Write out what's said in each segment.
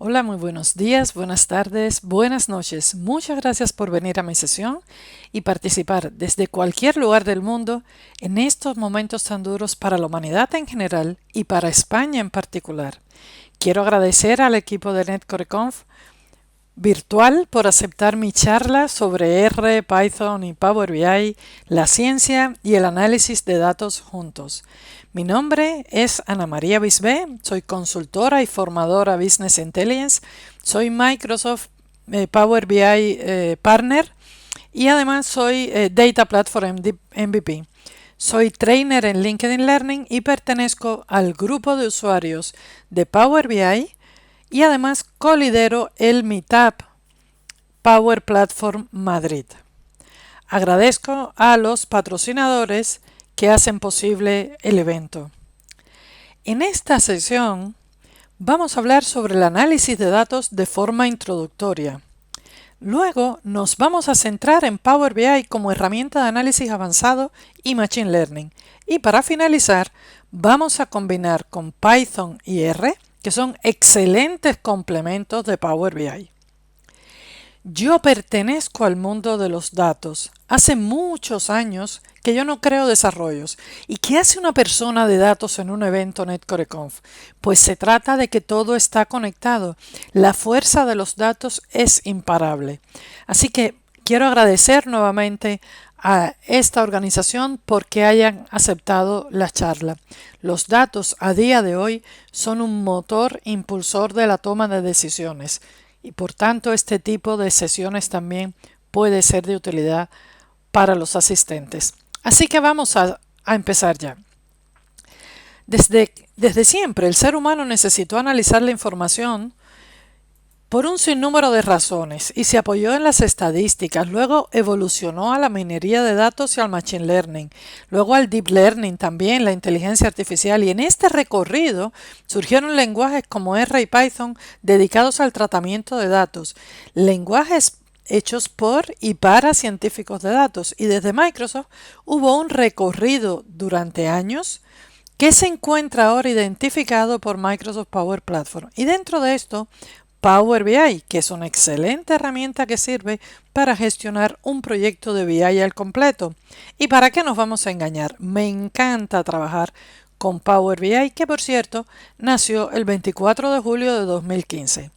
Hola, muy buenos días, buenas tardes, buenas noches. Muchas gracias por venir a mi sesión y participar desde cualquier lugar del mundo en estos momentos tan duros para la humanidad en general y para España en particular. Quiero agradecer al equipo de NetCoreConf virtual por aceptar mi charla sobre R, Python y Power BI, la ciencia y el análisis de datos juntos. Mi nombre es Ana María Bisbé, soy consultora y formadora Business Intelligence, soy Microsoft Power BI Partner y además soy Data Platform MVP. Soy trainer en LinkedIn Learning y pertenezco al grupo de usuarios de Power BI y además colidero el Meetup Power Platform Madrid. Agradezco a los patrocinadores que hacen posible el evento. En esta sesión vamos a hablar sobre el análisis de datos de forma introductoria. Luego nos vamos a centrar en Power BI como herramienta de análisis avanzado y Machine Learning. Y para finalizar, vamos a combinar con Python y R, que son excelentes complementos de Power BI. Yo pertenezco al mundo de los datos. Hace muchos años que yo no creo desarrollos. ¿Y qué hace una persona de datos en un evento NetCoreConf? Pues se trata de que todo está conectado. La fuerza de los datos es imparable. Así que quiero agradecer nuevamente a esta organización porque hayan aceptado la charla. Los datos a día de hoy son un motor impulsor de la toma de decisiones y por tanto este tipo de sesiones también puede ser de utilidad para los asistentes. Así que vamos a empezar ya. Desde siempre el ser humano necesitó analizar la información por un sinnúmero de razones y se apoyó en las estadísticas, luego evolucionó a la minería de datos y al machine learning, luego al deep learning también, la inteligencia artificial, y en este recorrido surgieron lenguajes como R y Python dedicados al tratamiento de datos, lenguajes hechos por y para científicos de datos, y desde Microsoft hubo un recorrido durante años que se encuentra ahora identificado por Microsoft Power Platform, y dentro de esto Power BI, que es una excelente herramienta que sirve para gestionar un proyecto de BI al completo. ¿Y para qué nos vamos a engañar? Me encanta trabajar con Power BI, que por cierto nació el 24 de julio de 2015.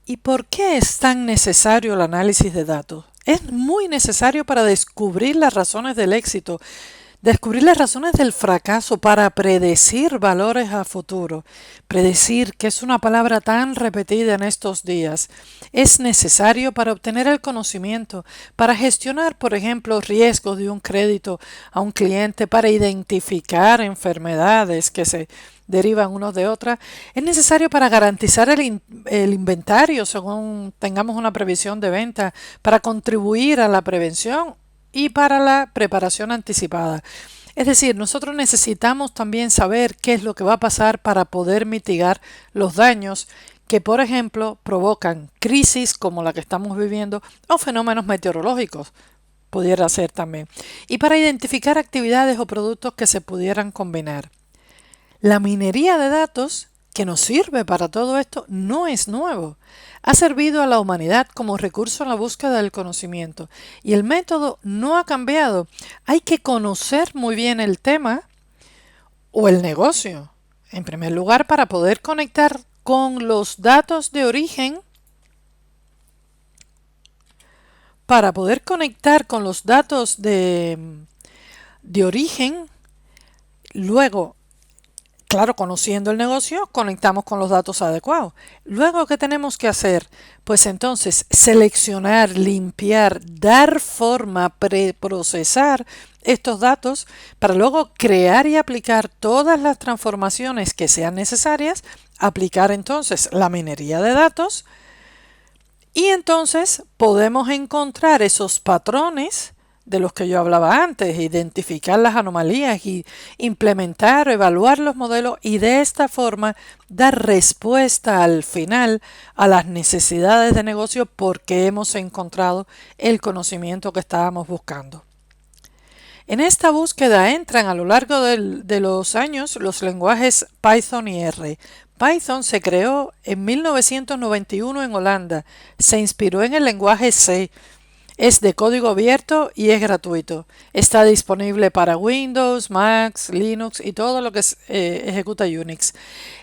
¿Y por qué es tan necesario el análisis de datos? Es muy necesario para descubrir las razones del éxito, descubrir las razones del fracaso, para predecir valores a futuro. Predecir, que es una palabra tan repetida en estos días, es necesario para obtener el conocimiento, para gestionar, por ejemplo, riesgos de un crédito a un cliente, para identificar enfermedades que se derivan unos de otras. Es necesario para garantizar el inventario según tengamos una previsión de venta, para contribuir a la prevención y para la preparación anticipada. Es decir, nosotros necesitamos también saber qué es lo que va a pasar para poder mitigar los daños que, por ejemplo, provocan crisis como la que estamos viviendo o fenómenos meteorológicos, pudiera ser también, y para identificar actividades o productos que se pudieran combinar. La minería de datos, que nos sirve para todo esto, no es nuevo. Ha servido a la humanidad como recurso en la búsqueda del conocimiento y el método no ha cambiado. Hay que conocer muy bien el tema o el negocio, en primer lugar, para poder conectar con los datos de origen, para poder conectar con los datos de origen, luego claro, conociendo el negocio, conectamos con los datos adecuados. Luego, ¿qué tenemos que hacer? Pues entonces, seleccionar, limpiar, dar forma, preprocesar estos datos para luego crear y aplicar todas las transformaciones que sean necesarias, aplicar entonces la minería de datos y entonces podemos encontrar esos patrones de los que yo hablaba antes, identificar las anomalías y implementar o evaluar los modelos y de esta forma dar respuesta al final a las necesidades de negocio porque hemos encontrado el conocimiento que estábamos buscando. En esta búsqueda entran a lo largo de los años los lenguajes Python y R. Python se creó en 1991 en Holanda, se inspiró en el lenguaje C, es de código abierto y es gratuito. Está disponible para Windows, Mac, Linux y todo lo que ejecuta Unix.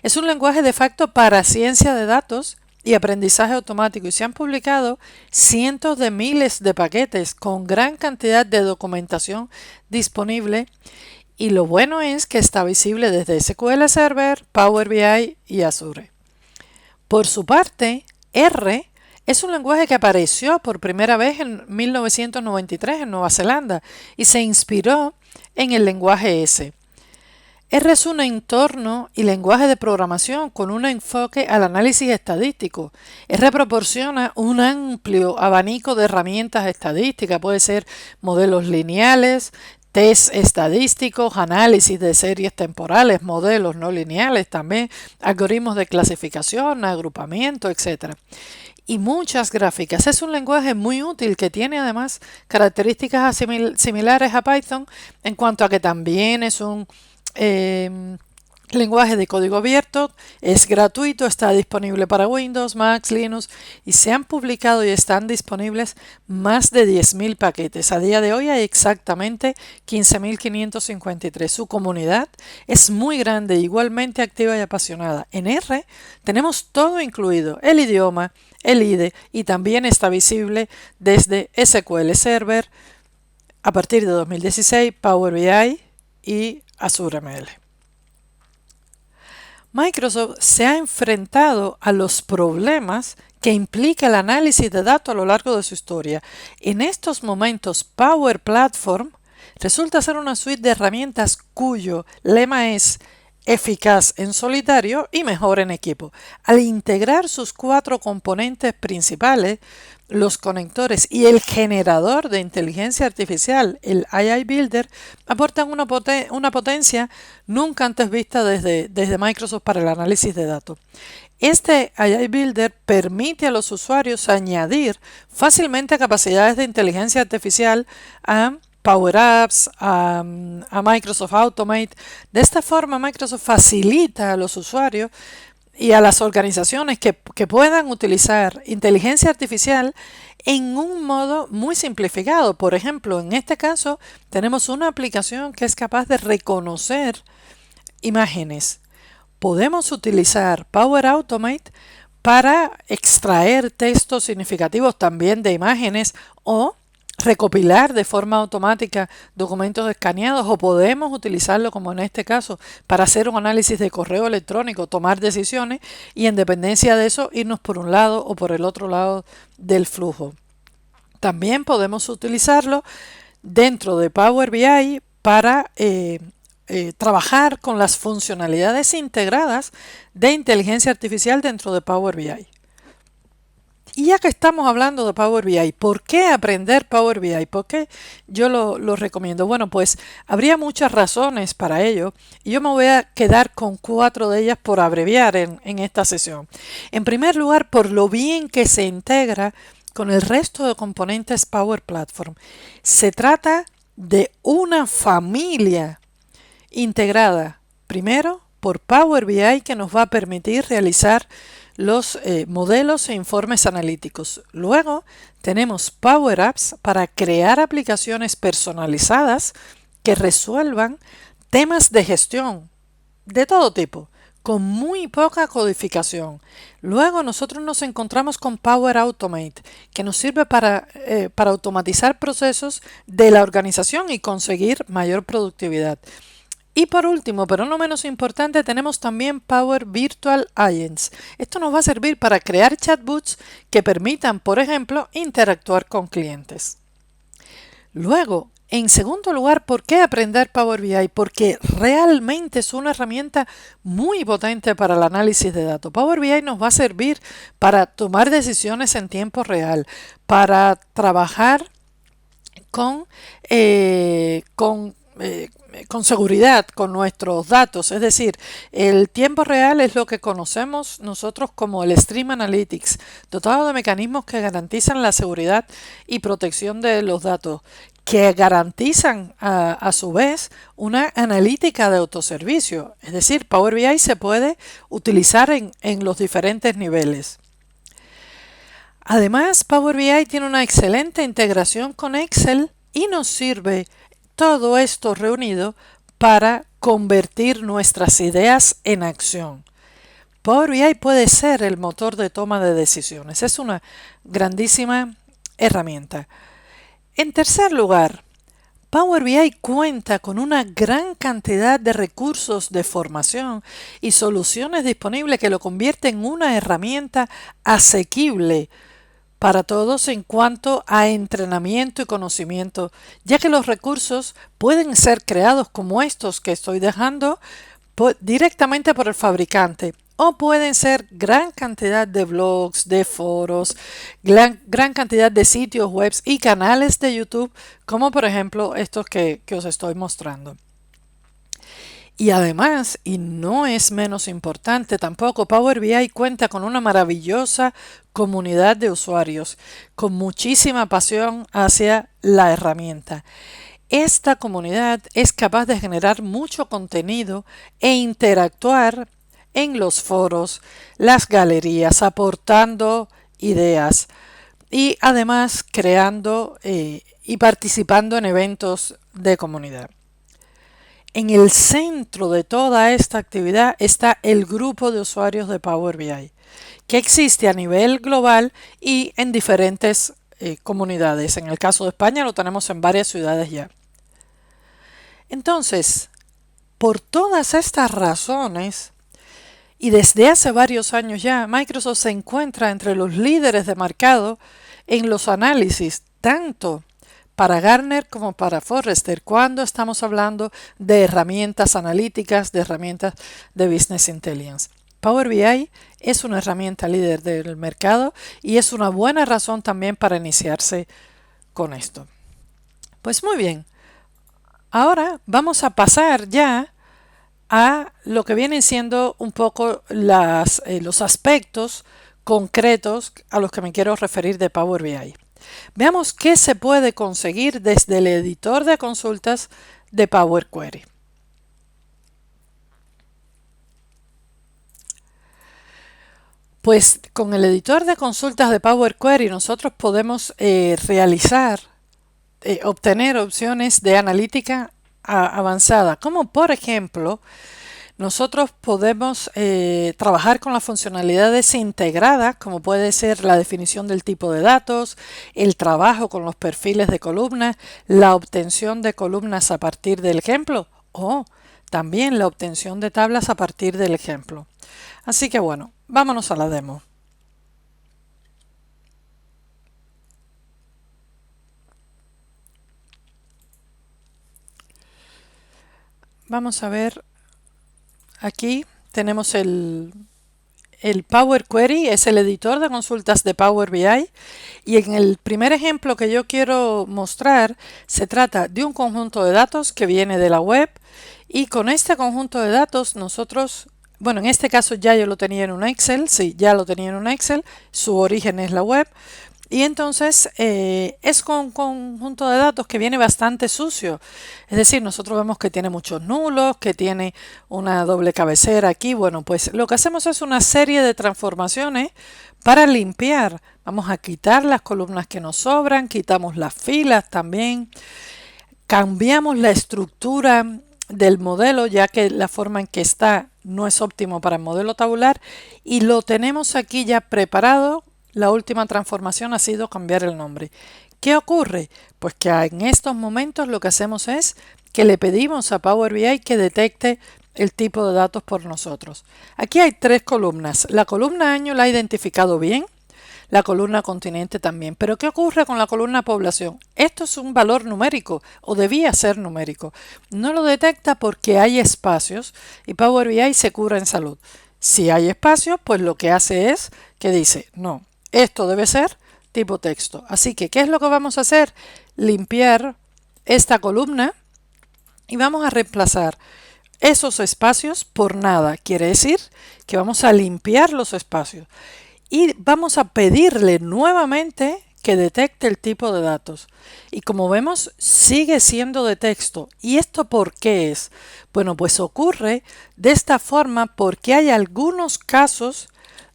Es un lenguaje de facto para ciencia de datos y aprendizaje automático y se han publicado cientos de miles de paquetes con gran cantidad de documentación disponible y lo bueno es que está visible desde SQL Server, Power BI y Azure. Por su parte, R es un lenguaje que apareció por primera vez en 1993 en Nueva Zelanda y se inspiró en el lenguaje S. R es un entorno y lenguaje de programación con un enfoque al análisis estadístico. R proporciona un amplio abanico de herramientas estadísticas, puede ser modelos lineales, test estadísticos, análisis de series temporales, modelos no lineales también, algoritmos de clasificación, agrupamiento, etc. Y muchas gráficas. Es un lenguaje muy útil que tiene además características similares a Python en cuanto a que también es un lenguaje de código abierto, es gratuito, está disponible para Windows, Mac, Linux y se han publicado y están disponibles más de 10.000 paquetes. A día de hoy hay exactamente 15.553. Su comunidad es muy grande, igualmente activa y apasionada. En R tenemos todo incluido, el idioma, el IDE y también está visible desde SQL Server a partir de 2016, Power BI y Azure ML. Microsoft se ha enfrentado a los problemas que implica el análisis de datos a lo largo de su historia. En estos momentos, Power Platform resulta ser una suite de herramientas cuyo lema es eficaz en solitario y mejor en equipo. Al integrar sus 4 componentes principales, los conectores y el generador de inteligencia artificial, el AI Builder, aportan una potencia nunca antes vista desde Microsoft para el análisis de datos. Este AI Builder permite a los usuarios añadir fácilmente capacidades de inteligencia artificial a Power Apps, a Microsoft Automate. De esta forma, Microsoft facilita a los usuarios y a las organizaciones que puedan utilizar inteligencia artificial en un modo muy simplificado. Por ejemplo, en este caso tenemos una aplicación que es capaz de reconocer imágenes. Podemos utilizar Power Automate para extraer textos significativos también de imágenes o recopilar de forma automática documentos escaneados o podemos utilizarlo como en este caso para hacer un análisis de correo electrónico, tomar decisiones y en dependencia de eso irnos por un lado o por el otro lado del flujo. También podemos utilizarlo dentro de Power BI para trabajar con las funcionalidades integradas de inteligencia artificial dentro de Power BI. Y ya que estamos hablando de Power BI, ¿por qué aprender Power BI? ¿Por qué yo lo recomiendo? Bueno, pues habría muchas razones para ello y yo me voy a quedar con 4 de ellas por abreviar en esta sesión. En primer lugar, por lo bien que se integra con el resto de componentes Power Platform. Se trata de una familia integrada, primero, por Power BI que nos va a permitir realizar los modelos e informes analíticos. Luego tenemos Power Apps para crear aplicaciones personalizadas que resuelvan temas de gestión de todo tipo, con muy poca codificación. Luego nosotros nos encontramos con Power Automate, que nos sirve para automatizar procesos de la organización y conseguir mayor productividad. Y por último, pero no menos importante, tenemos también Power Virtual Agents. Esto nos va a servir para crear chatbots que permitan, por ejemplo, interactuar con clientes. Luego, en segundo lugar, ¿por qué aprender Power BI? Porque realmente es una herramienta muy potente para el análisis de datos. Power BI nos va a servir para tomar decisiones en tiempo real, para trabajar con seguridad con nuestros datos, es decir, el tiempo real es lo que conocemos nosotros como el Stream Analytics, dotado de mecanismos que garantizan la seguridad y protección de los datos. que garantizan a su vez una analítica de autoservicio. Es decir, Power BI se puede utilizar en los diferentes niveles. Además, Power BI tiene una excelente integración con Excel y nos sirve todo esto reunido para convertir nuestras ideas en acción. Power BI puede ser el motor de toma de decisiones. Es una grandísima herramienta. En tercer lugar, Power BI cuenta con una gran cantidad de recursos de formación y soluciones disponibles que lo convierten en una herramienta asequible para todos en cuanto a entrenamiento y conocimiento, ya que los recursos pueden ser creados como estos que estoy dejando directamente por el fabricante, o pueden ser gran cantidad de blogs, de foros, gran cantidad de sitios web y canales de YouTube, como por ejemplo estos que os estoy mostrando. Y además, y no es menos importante tampoco, Power BI cuenta con una maravillosa comunidad de usuarios con muchísima pasión hacia la herramienta. Esta comunidad es capaz de generar mucho contenido e interactuar en los foros, las galerías, aportando ideas y además creando y participando en eventos de comunidad. En el centro de toda esta actividad está el grupo de usuarios de Power BI, que existe a nivel global y en diferentes comunidades. En el caso de España lo tenemos en varias ciudades ya. Entonces, por todas estas razones, y desde hace varios años ya, Microsoft se encuentra entre los líderes de mercado en los análisis, tanto para Gartner como para Forrester, cuando estamos hablando de herramientas analíticas, de herramientas de Business Intelligence. Power BI es una herramienta líder del mercado y es una buena razón también para iniciarse con esto. Pues muy bien, ahora vamos a pasar ya a lo que vienen siendo un poco los aspectos concretos a los que me quiero referir de Power BI. Veamos qué se puede conseguir desde el editor de consultas de Power Query. Pues con el editor de consultas de Power Query nosotros podemos obtener opciones de analítica avanzada, como por ejemplo, nosotros podemos trabajar con las funcionalidades integradas, como puede ser la definición del tipo de datos, el trabajo con los perfiles de columnas, la obtención de columnas a partir del ejemplo o también la obtención de tablas a partir del ejemplo. Así que bueno, vámonos a la demo. Vamos a ver, aquí tenemos el Power Query, es el editor de consultas de Power BI, y en el primer ejemplo que yo quiero mostrar se trata de un conjunto de datos que viene de la web, y con este conjunto de datos nosotros, bueno, en este caso ya yo lo tenía en un Excel, sí, ya lo tenía en un Excel, su origen es la web, y entonces es un conjunto de datos que viene bastante sucio. Es decir, nosotros vemos que tiene muchos nulos, que tiene una doble cabecera aquí. Bueno, pues lo que hacemos es una serie de transformaciones para limpiar. Vamos a quitar las columnas que nos sobran, quitamos las filas también, cambiamos la estructura del modelo, ya que la forma en que está no es óptimo para el modelo tabular, y lo tenemos aquí ya preparado. La última transformación ha sido cambiar el nombre. ¿Qué ocurre? Pues que en estos momentos lo que hacemos es que le pedimos a Power BI que detecte el tipo de datos por nosotros. Aquí hay tres columnas. La columna año la ha identificado bien, la columna continente también. Pero ¿qué ocurre con la columna población? Esto es un valor numérico o debía ser numérico. No lo detecta porque hay espacios y Power BI se cura en salud. Si hay espacios, pues lo que hace es que dice, no, esto debe ser tipo texto. Así que, ¿qué es lo que vamos a hacer? Limpiar esta columna y vamos a reemplazar esos espacios por nada. Quiere decir que vamos a limpiar los espacios y vamos a pedirle nuevamente que detecte el tipo de datos. Y como vemos, sigue siendo de texto. ¿Y esto por qué es? Bueno, pues ocurre de esta forma porque hay algunos casos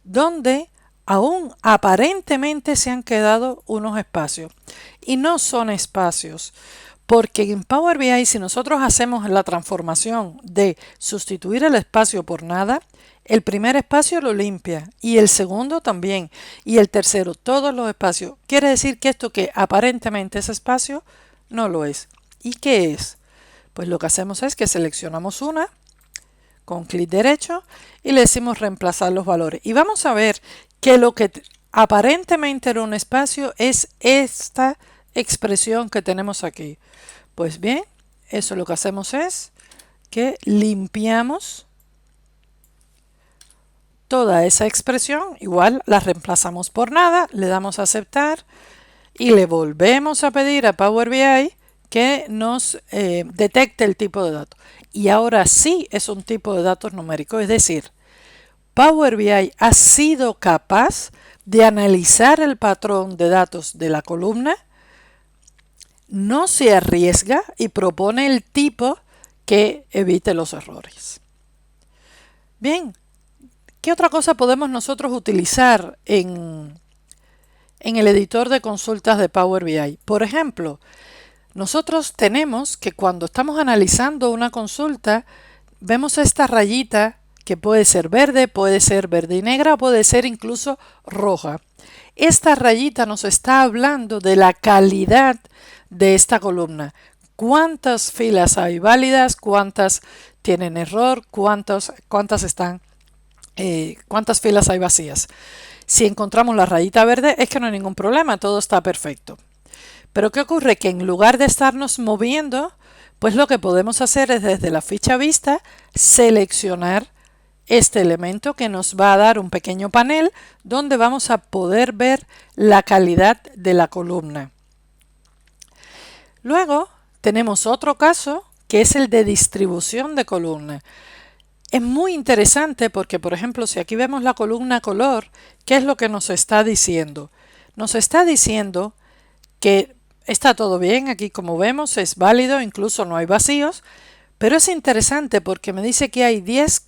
donde aún aparentemente se han quedado unos espacios. Y no son espacios. Porque en Power BI, si nosotros hacemos la transformación de sustituir el espacio por nada, el primer espacio lo limpia y el segundo también y el tercero, todos los espacios. Quiere decir que esto que aparentemente es espacio, no lo es. ¿Y qué es? Pues lo que hacemos es que seleccionamos una con clic derecho y le decimos reemplazar los valores. Y vamos a ver que lo que aparentemente era un espacio es esta expresión que tenemos aquí. Pues bien, eso lo que hacemos es que limpiamos toda esa expresión, igual la reemplazamos por nada, le damos a aceptar y le volvemos a pedir a Power BI que nos detecte el tipo de datos. Y ahora sí es un tipo de datos numérico, es decir, Power BI ha sido capaz de analizar el patrón de datos de la columna, no se arriesga y propone el tipo que evite los errores. Bien, ¿qué otra cosa podemos nosotros utilizar en el editor de consultas de Power BI? Por ejemplo, nosotros tenemos que cuando estamos analizando una consulta, vemos esta rayita que puede ser verde y negra, puede ser incluso roja. Esta rayita nos está hablando de la calidad de esta columna. ¿Cuántas filas hay válidas? ¿Cuántas tienen error? ¿Cuántas filas hay vacías? Si encontramos la rayita verde es que no hay ningún problema, todo está perfecto. Pero ¿qué ocurre? Que en lugar de estarnos moviendo, pues lo que podemos hacer es desde la ficha vista seleccionar este elemento que nos va a dar un pequeño panel donde vamos a poder ver la calidad de la columna. Luego tenemos otro caso que es el de distribución de columna. Es muy interesante porque, por ejemplo, si aquí vemos la columna color, ¿qué es lo que nos está diciendo? Nos está diciendo que está todo bien, aquí como vemos es válido, incluso no hay vacíos, pero es interesante porque me dice que hay 10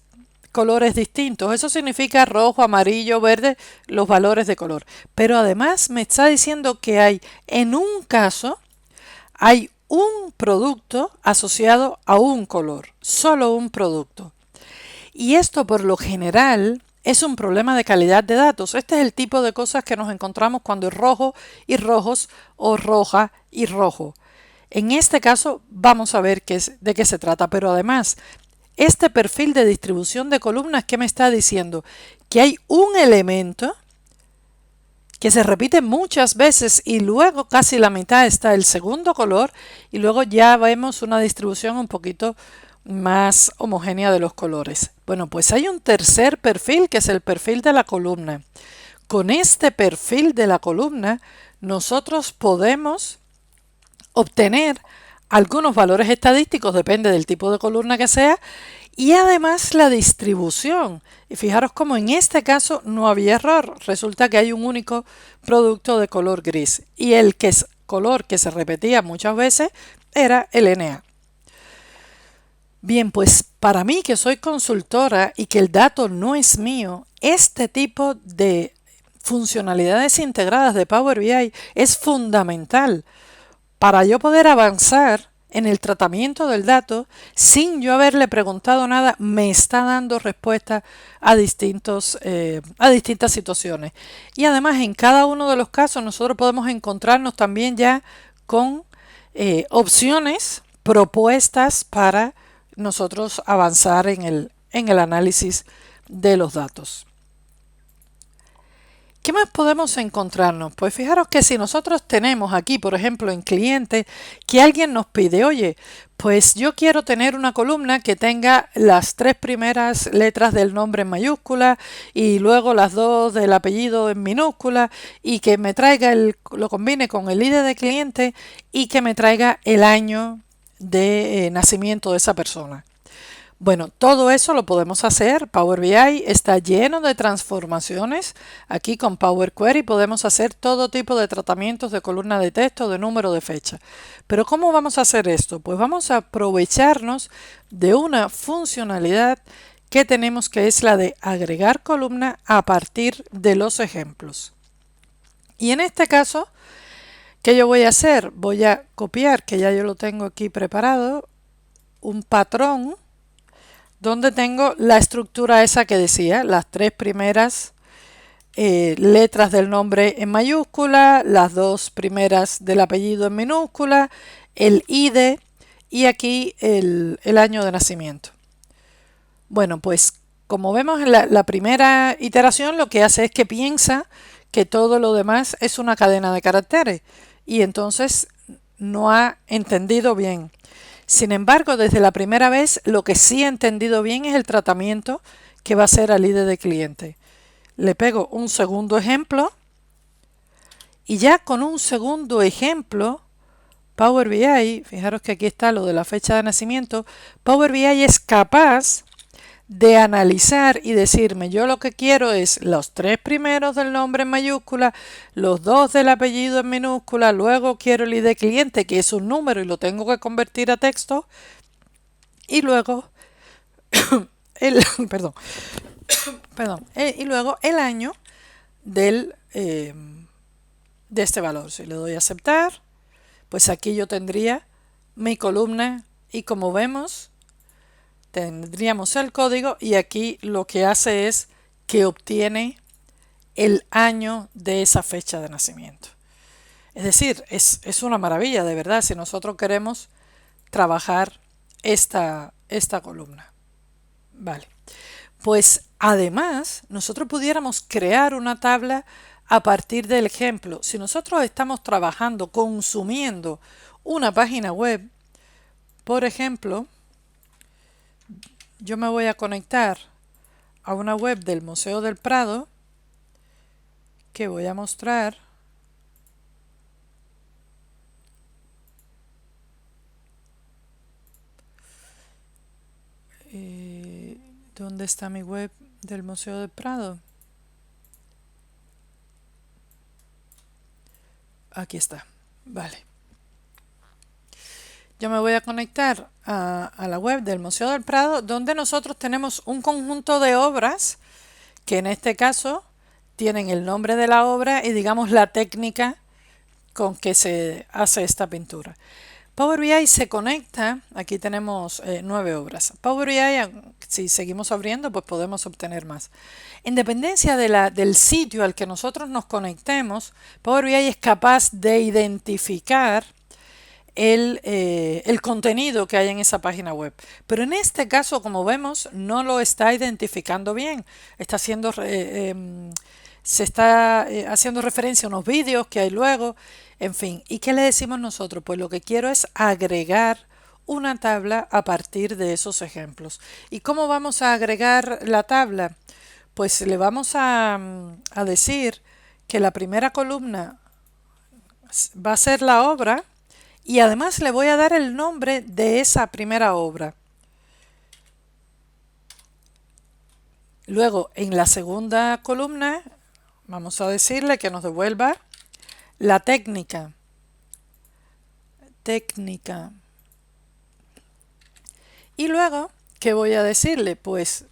colores distintos. Eso significa rojo, amarillo, verde, los valores de color. Pero además me está diciendo que hay, en un caso, hay un producto asociado a un color, solo un producto. Y esto por lo general es un problema de calidad de datos. Este es el tipo de cosas que nos encontramos cuando es rojo y rojos o roja y rojo. En este caso vamos a ver de qué se trata, pero además este perfil de distribución de columnas que me está diciendo que hay un elemento que se repite muchas veces y luego casi la mitad está el segundo color y luego ya vemos una distribución un poquito más homogénea de los colores. Bueno, pues hay un tercer perfil que es el perfil de la columna. Con este perfil de la columna nosotros podemos obtener algunos valores estadísticos, depende del tipo de columna que sea, y además la distribución. Y fijaros como en este caso no había error, resulta que hay un único producto de color gris y el color que se repetía muchas veces era el NA. Bien, pues para mí que soy consultora y que el dato no es mío, este tipo de funcionalidades integradas de Power BI es fundamental para yo poder avanzar en el tratamiento del dato sin yo haberle preguntado nada. Me está dando respuesta a distintas situaciones. Y además en cada uno de los casos nosotros podemos encontrarnos también ya con opciones, propuestas para nosotros avanzar en el análisis de los datos. ¿Qué más podemos encontrarnos? Pues fijaros que si nosotros tenemos aquí, por ejemplo, en cliente, que alguien nos pide, oye, pues yo quiero tener una columna que tenga las 3 primeras letras del nombre en mayúscula y luego las 2 del apellido en minúscula y que me traiga lo combine con el ID de cliente y que me traiga el año de nacimiento de esa persona. Bueno, todo eso lo podemos hacer. Power BI está lleno de transformaciones. Aquí con Power Query podemos hacer todo tipo de tratamientos de columna de texto, de número, de fecha. Pero ¿cómo vamos a hacer esto? Pues vamos a aprovecharnos de una funcionalidad que tenemos, que es la de agregar columna a partir de los ejemplos. Y en este caso, ¿qué yo voy a hacer? Voy a copiar, que ya yo lo tengo aquí preparado, un patrón donde tengo la estructura esa que decía, las tres primeras letras del nombre en mayúscula, las dos primeras del apellido en minúscula, el ID y aquí el año de nacimiento. Bueno, pues como vemos en la primera iteración, lo que hace es que piensa que todo lo demás es una cadena de caracteres y entonces no ha entendido bien. Sin embargo, desde la primera vez, lo que sí he entendido bien es el tratamiento que va a ser al ID de cliente. Le pego un segundo ejemplo y ya con un segundo ejemplo, Power BI, fijaros que aquí está lo de la fecha de nacimiento, Power BI es capaz de analizar y decirme, yo lo que quiero es los tres primeros del nombre en mayúscula, los dos del apellido en minúscula, luego quiero el ID cliente, que es un número y lo tengo que convertir a texto, y luego el, perdón, y luego el año de este valor. Si le doy a aceptar, pues aquí yo tendría mi columna y como vemos, tendríamos el código y aquí lo que hace es que obtiene el año de esa fecha de nacimiento. Es decir, es una maravilla, de verdad, si nosotros queremos trabajar esta columna. Vale. Pues además, nosotros pudiéramos crear una tabla a partir del ejemplo. Si nosotros estamos trabajando, consumiendo una página web, por ejemplo, yo me voy a conectar a una web del Museo del Prado que voy a mostrar. ¿Dónde está mi web del Museo del Prado? Aquí está. Vale. Yo me voy a conectar a la web del Museo del Prado, donde nosotros tenemos un conjunto de obras que en este caso tienen el nombre de la obra y digamos la técnica con que se hace esta pintura. Power BI se conecta, aquí tenemos 9 obras. Power BI, si seguimos abriendo, pues podemos obtener más. En dependencia del sitio al que nosotros nos conectemos, Power BI es capaz de identificar el contenido que hay en esa página web. Pero en este caso, como vemos, no lo está identificando bien. Está haciendo, se está haciendo referencia a unos vídeos que hay luego, en fin. ¿Y qué le decimos nosotros? Pues lo que quiero es agregar una tabla a partir de esos ejemplos. ¿Y cómo vamos a agregar la tabla? Pues le vamos a decir que la primera columna va a ser la obra y además le voy a dar el nombre de esa primera obra. Luego, en la segunda columna, vamos a decirle que nos devuelva la técnica. Y luego, ¿qué voy a decirle? Pues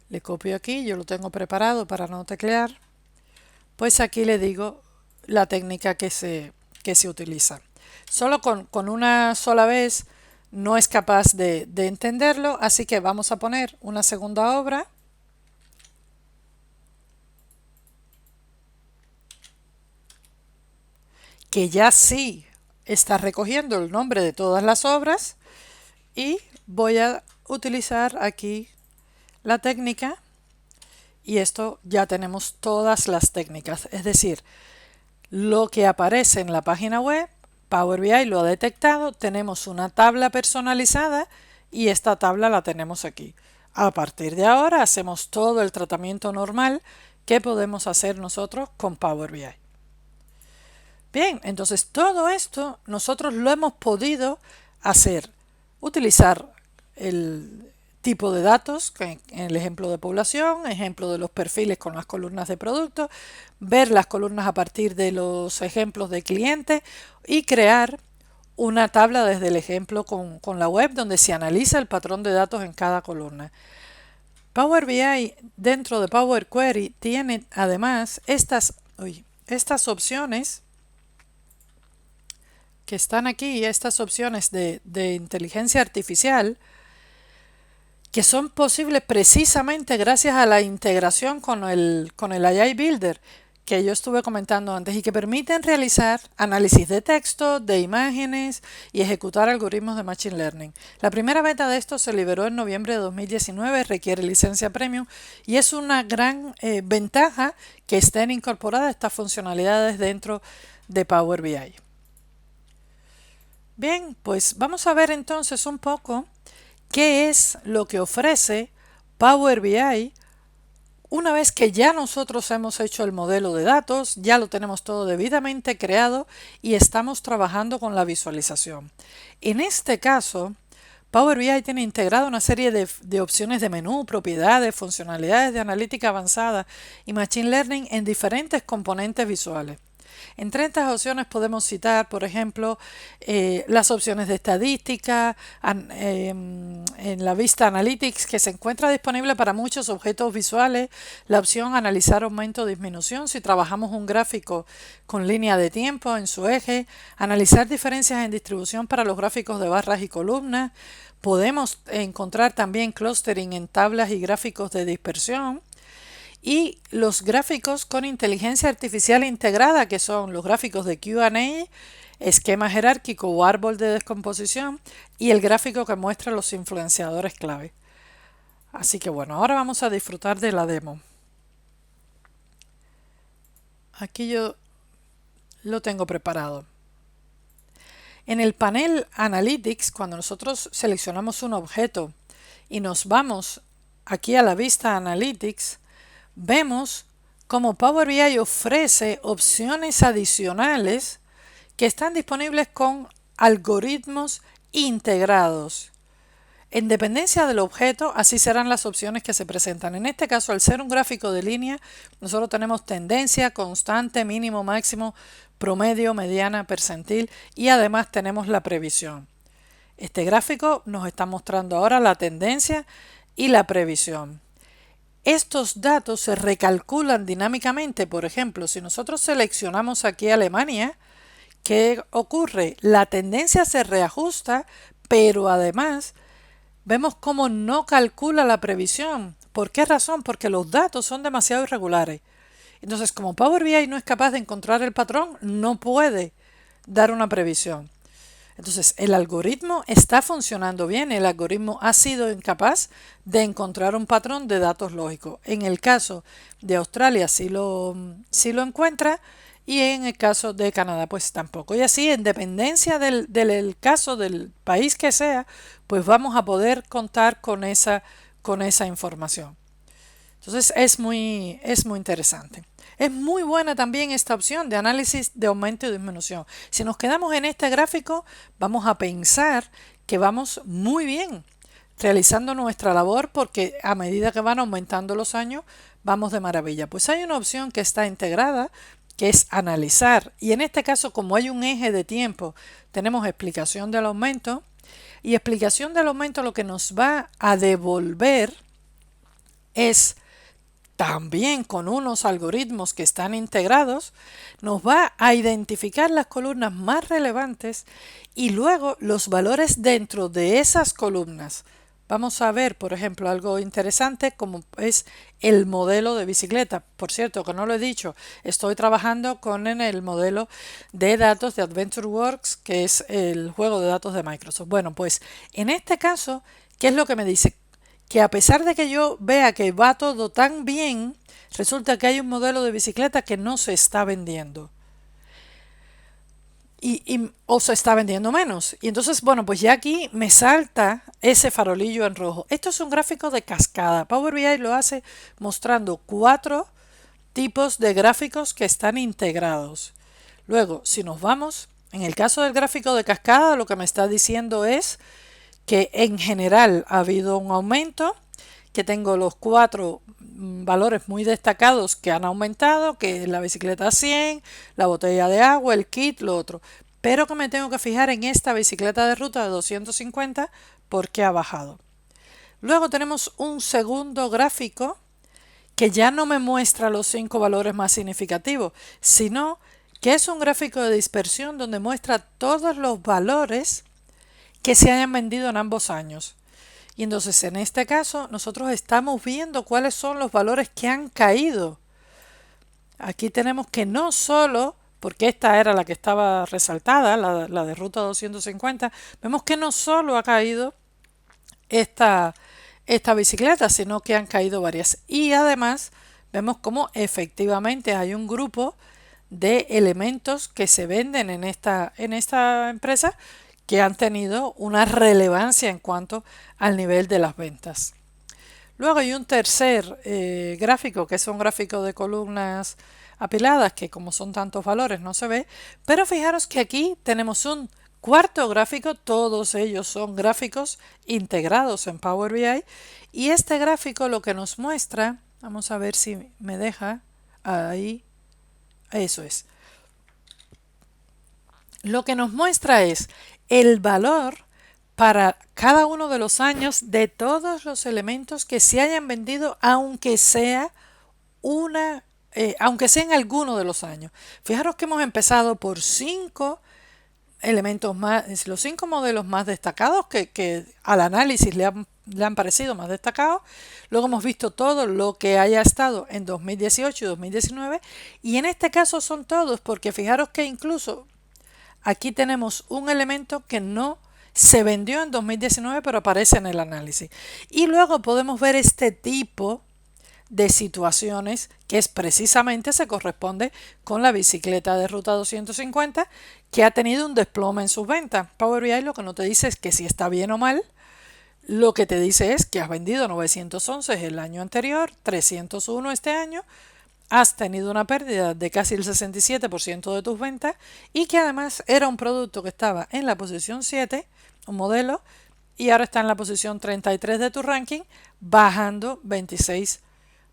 le copio aquí, yo lo tengo preparado para no teclear. Pues aquí le digo la técnica que se utiliza. Solo con una sola vez no es capaz de entenderlo, así que vamos a poner una segunda obra. Que ya sí está recogiendo el nombre de todas las obras y voy a utilizar aquí la técnica y esto ya tenemos todas las técnicas, es decir, lo que aparece en la página web, Power BI lo ha detectado, tenemos una tabla personalizada y esta tabla la tenemos aquí. A partir de ahora hacemos todo el tratamiento normal que podemos hacer nosotros con Power BI. Bien, entonces todo esto nosotros lo hemos podido hacer, utilizar tipo de datos, que en el ejemplo de población, ejemplo de los perfiles con las columnas de producto, ver las columnas a partir de los ejemplos de cliente y crear una tabla desde el ejemplo con la web donde se analiza el patrón de datos en cada columna. Power BI dentro de Power Query tiene además estas opciones que están aquí, estas opciones de inteligencia artificial, que son posibles precisamente gracias a la integración con el AI Builder que yo estuve comentando antes y que permiten realizar análisis de texto, de imágenes y ejecutar algoritmos de Machine Learning. La primera beta de esto se liberó en noviembre de 2019, requiere licencia premium y es una gran ventaja que estén incorporadas estas funcionalidades dentro de Power BI. Bien, pues vamos a ver entonces un poco qué es lo que ofrece Power BI una vez que ya nosotros hemos hecho el modelo de datos, ya lo tenemos todo debidamente creado y estamos trabajando con la visualización. En este caso, Power BI tiene integrado una serie de opciones de menú, propiedades, funcionalidades de analítica avanzada y Machine Learning en diferentes componentes visuales. Entre estas opciones podemos citar, por ejemplo, las opciones de estadística, en la vista Analytics, que se encuentra disponible para muchos objetos visuales, la opción analizar aumento o disminución, si trabajamos un gráfico con línea de tiempo en su eje, analizar diferencias en distribución para los gráficos de barras y columnas, podemos encontrar también clustering en tablas y gráficos de dispersión, y los gráficos con inteligencia artificial integrada, que son los gráficos de Q&A, esquema jerárquico o árbol de descomposición y el gráfico que muestra los influenciadores clave. Así que bueno, ahora vamos a disfrutar de la demo. Aquí yo lo tengo preparado. En el panel Analytics, cuando nosotros seleccionamos un objeto y nos vamos aquí a la vista Analytics, vemos cómo Power BI ofrece opciones adicionales que están disponibles con algoritmos integrados. En dependencia del objeto, así serán las opciones que se presentan. En este caso, al ser un gráfico de línea, nosotros tenemos tendencia, constante, mínimo, máximo, promedio, mediana, percentil y además tenemos la previsión. Este gráfico nos está mostrando ahora la tendencia y la previsión. Estos datos se recalculan dinámicamente. Por ejemplo, si nosotros seleccionamos aquí Alemania, ¿qué ocurre? La tendencia se reajusta, pero además vemos cómo no calcula la previsión. ¿Por qué razón? Porque los datos son demasiado irregulares. Entonces, como Power BI no es capaz de encontrar el patrón, no puede dar una previsión. Entonces, el algoritmo está funcionando bien, el algoritmo ha sido incapaz de encontrar un patrón de datos lógicos. En el caso de Australia sí lo encuentra y en el caso de Canadá pues tampoco. Y así, en dependencia del caso del país que sea, pues vamos a poder contar con esa información. Entonces, es muy interesante. Es muy buena también esta opción de análisis de aumento y disminución. Si nos quedamos en este gráfico, vamos a pensar que vamos muy bien realizando nuestra labor porque a medida que van aumentando los años, vamos de maravilla. Pues hay una opción que está integrada, que es analizar. Y en este caso, como hay un eje de tiempo, tenemos explicación del aumento. Y explicación del aumento lo que nos va a devolver es también con unos algoritmos que están integrados, nos va a identificar las columnas más relevantes y luego los valores dentro de esas columnas. Vamos a ver, por ejemplo, algo interesante como es el modelo de bicicleta. Por cierto, que no lo he dicho, estoy trabajando con el modelo de datos de AdventureWorks, que es el juego de datos de Microsoft. Bueno, pues en este caso, ¿qué es lo que me dice? Que a pesar de que yo vea que va todo tan bien, resulta que hay un modelo de bicicleta que no se está vendiendo. O se está vendiendo menos. Y entonces, bueno, pues ya aquí me salta ese farolillo en rojo. Esto es un gráfico de cascada. Power BI lo hace mostrando 4 tipos de gráficos que están integrados. Luego, si nos vamos, en el caso del gráfico de cascada, lo que me está diciendo es que en general ha habido un aumento, que tengo los 4 valores muy destacados que han aumentado, que es la bicicleta 100, la botella de agua, el kit, lo otro. Pero que me tengo que fijar en esta bicicleta de ruta de 250 porque ha bajado. Luego tenemos un segundo gráfico que ya no me muestra los 5 valores más significativos, sino que es un gráfico de dispersión donde muestra todos los valores que se hayan vendido en ambos años. Y entonces en este caso nosotros estamos viendo cuáles son los valores que han caído. Aquí tenemos que no solo, porque esta era la que estaba resaltada, la de ruta 250, vemos que no solo ha caído esta, esta bicicleta, sino que han caído varias. Y además vemos cómo efectivamente hay un grupo de elementos que se venden en esta empresa que han tenido una relevancia en cuanto al nivel de las ventas. Luego hay un tercer gráfico, que es un gráfico de columnas apiladas, que como son tantos valores no se ve, pero fijaros que aquí tenemos un cuarto gráfico, todos ellos son gráficos integrados en Power BI, y este gráfico lo que nos muestra, vamos a ver si me deja, ahí, eso es, lo que nos muestra es el valor para cada uno de los años de todos los elementos que se hayan vendido, aunque sea aunque sea en alguno de los años. Fijaros que hemos empezado por 5 elementos más, los 5 modelos más destacados que al análisis le han parecido más destacados. Luego hemos visto todo lo que haya estado en 2018 y 2019, y en este caso son todos, porque fijaros que incluso aquí tenemos un elemento que no se vendió en 2019 pero aparece en el análisis. Y luego podemos ver este tipo de situaciones que es precisamente se corresponde con la bicicleta de ruta 250 que ha tenido un desplome en sus ventas. Power BI lo que no te dice es que si está bien o mal, lo que te dice es que has vendido 911 el año anterior, 301 este año, has tenido una pérdida de casi el 67% de tus ventas y que además era un producto que estaba en la posición 7, un modelo, y ahora está en la posición 33 de tu ranking, bajando 26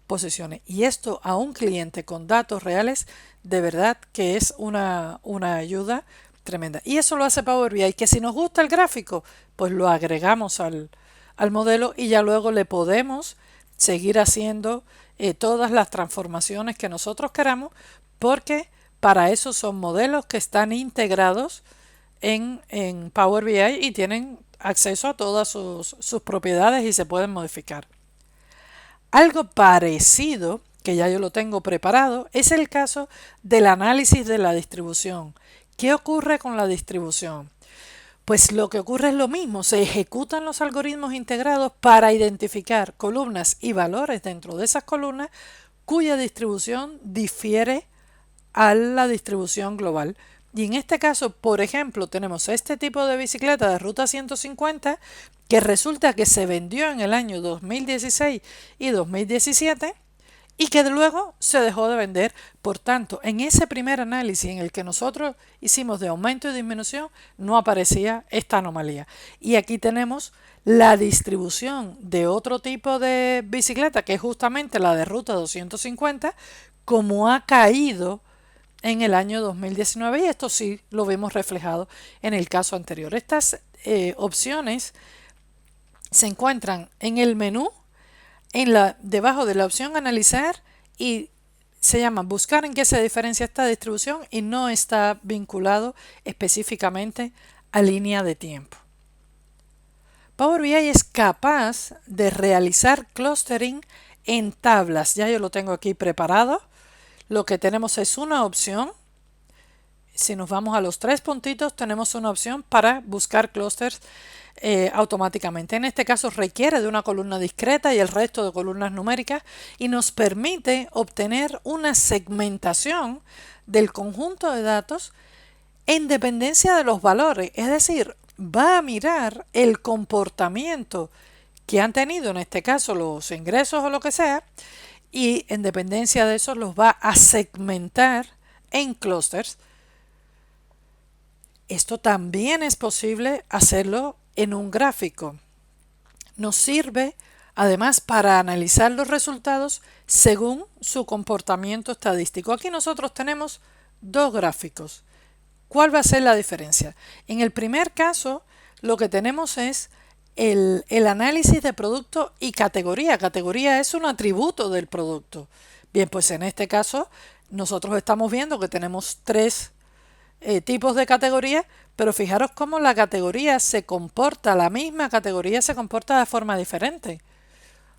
posiciones. Y esto a un cliente con datos reales, de verdad que es una ayuda tremenda. Y eso lo hace Power BI, que si nos gusta el gráfico, pues lo agregamos al modelo y ya luego le podemos seguir haciendo todas las transformaciones que nosotros queramos, porque para eso son modelos que están integrados en Power BI y tienen acceso a todas sus propiedades y se pueden modificar. Algo parecido, que ya yo lo tengo preparado, es el caso del análisis de la distribución. ¿Qué ocurre con la distribución? Pues lo que ocurre es lo mismo, se ejecutan los algoritmos integrados para identificar columnas y valores dentro de esas columnas cuya distribución difiere a la distribución global. Y en este caso, por ejemplo, tenemos este tipo de bicicleta de ruta 150 que resulta que se vendió en el año 2016 y 2017 y que luego se dejó de vender. Por tanto, en ese primer análisis en el que nosotros hicimos de aumento y disminución, no aparecía esta anomalía. Y aquí tenemos la distribución de otro tipo de bicicleta, que es justamente la de ruta 250, como ha caído en el año 2019, y esto sí lo vemos reflejado en el caso anterior. Estas opciones se encuentran en el menú, debajo de la opción analizar, y se llama buscar en qué se diferencia esta distribución y no está vinculado específicamente a línea de tiempo. Power BI es capaz de realizar clustering en tablas. Ya yo lo tengo aquí preparado. Lo que tenemos es una opción. Si nos vamos a los 3 puntitos, tenemos una opción para buscar clústeres automáticamente. En este caso requiere de una columna discreta y el resto de columnas numéricas y nos permite obtener una segmentación del conjunto de datos en dependencia de los valores. Es decir, va a mirar el comportamiento que han tenido, en este caso los ingresos o lo que sea, y en dependencia de eso los va a segmentar en clústeres. Esto también es posible hacerlo en un gráfico. Nos sirve además para analizar los resultados según su comportamiento estadístico. Aquí nosotros tenemos dos gráficos. ¿Cuál va a ser la diferencia? En el primer caso, lo que tenemos es el análisis de producto y categoría. Categoría es un atributo del producto. Bien, pues en este caso nosotros estamos viendo que tenemos tres tipos de categoría, pero fijaros cómo la categoría se comporta, la misma categoría se comporta de forma diferente.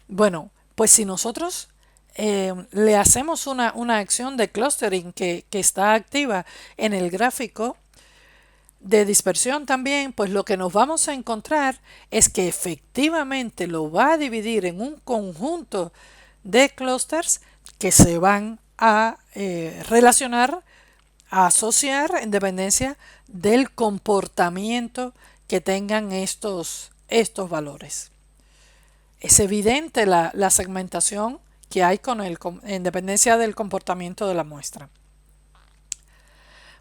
Bueno, pues si nosotros le hacemos una acción de clustering que está activa en el gráfico de dispersión también, pues lo que nos vamos a encontrar es que efectivamente lo va a dividir en un conjunto de clusters que se van a relacionar, a asociar en dependencia del comportamiento que tengan estos valores. Es evidente la segmentación que hay en dependencia del comportamiento de la muestra.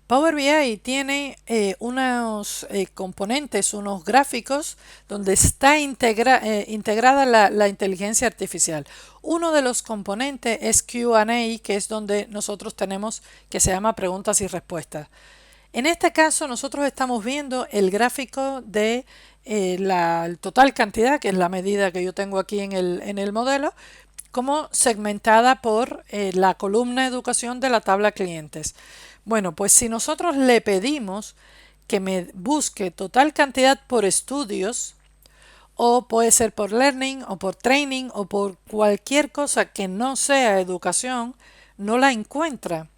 Power BI tiene unos componentes, unos gráficos donde está integrada la inteligencia artificial. Uno de los componentes es Q&A, que es donde nosotros tenemos que se llama preguntas y respuestas. En este caso nosotros estamos viendo el gráfico de la total cantidad, que es la medida que yo tengo aquí en el modelo, como segmentada por la columna educación de la tabla clientes. Bueno, pues si nosotros le pedimos que me busque total cantidad por estudios, o puede ser por learning, o por training, o por cualquier cosa que no sea educación, no la encuentra.